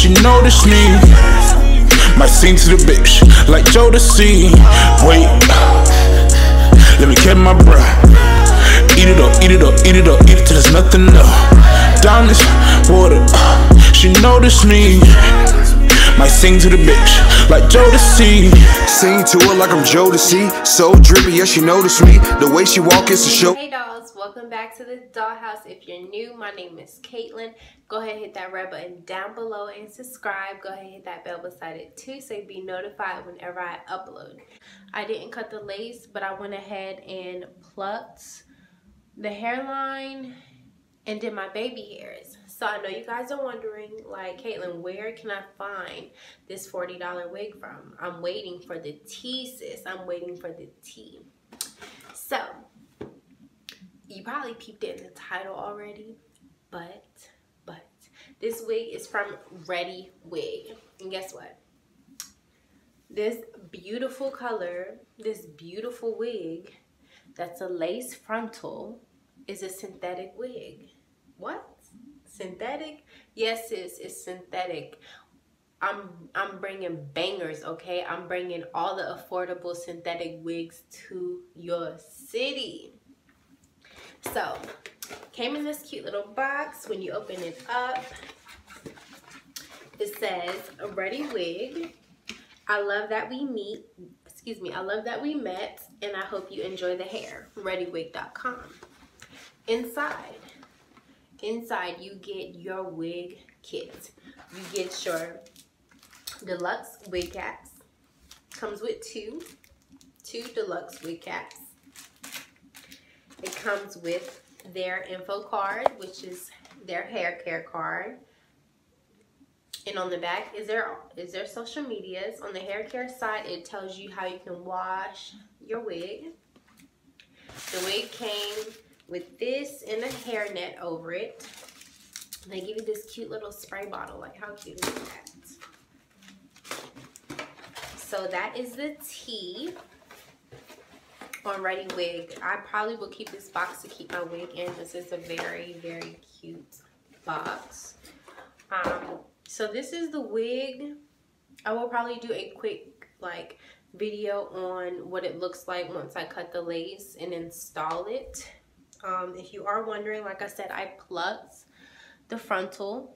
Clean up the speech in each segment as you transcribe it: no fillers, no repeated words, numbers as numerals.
she noticed me. Might sing to the bitch like Jodeci. Wait, let me catch my breath. Eat it up, eat it up, eat it up, eat it till there's nothing left. Diamonds, water, she noticed me. Might sing to the bitch like Jodeci. Sing to her like I'm Jodeci. So drippy, yeah, she noticed me. The way she walk is a show. Hey dolls, welcome back to the dollhouse. If you're new, my name is Caitlin. Go ahead and hit that red button down below and subscribe. Go ahead and hit that bell beside it too so you be notified whenever I upload. I didn't cut the lace, but I went ahead and plucked the hairline and did my baby hairs. So I know you guys are wondering, like, Caitlin, where can I find this $40 wig from? I'm waiting for the tea, sis. I'm waiting for the tea. So, you probably peeped it in the title already, but this wig is from ReadyWig. And guess what? This beautiful color, this beautiful wig, that's a lace frontal, is a synthetic wig. What? Synthetic? Yes, sis, it's synthetic. I'm bringing bangers, okay? I'm bringing all the affordable synthetic wigs to your city. So, came in this cute little box. When you open it up, it says ReadyWig. I love that we meet. Excuse me. I love that we met, and I hope you enjoy the hair. ReadyWig.com. Inside you get your wig kit. You get your deluxe wig caps. Comes with two deluxe wig caps. It comes with their info card, which is their hair care card. And on the back is their social medias. On the hair care side, it tells you how you can wash your wig. The wig came with this and a hairnet over it. They give you this cute little spray bottle. Like, how cute is that? So that is the tea on ReadyWig. I probably will keep this box to keep my wig in. This is a very, very cute box. So this is the wig. I will probably do a quick video on what it looks like once I cut the lace and install it. If you are wondering, like I said, I plucked the frontal,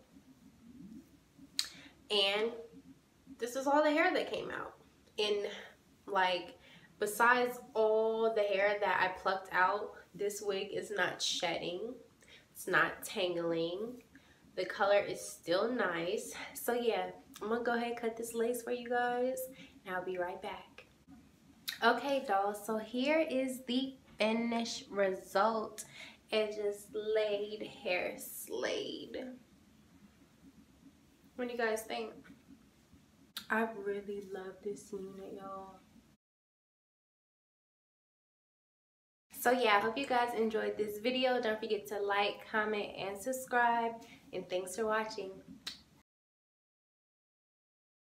and this is all the hair that came out. And besides all the hair that I plucked out, this wig is not shedding, it's not tangling, the color is still nice. So yeah, I'm gonna go ahead and cut this lace for you guys, and I'll be right back. Okay dolls, so here is the finished result. It just laid, hair slayed. What do you guys think? I really love this unit, y'all. So yeah, I hope you guys enjoyed this video. Don't forget to like, comment, and subscribe. And thanks for watching.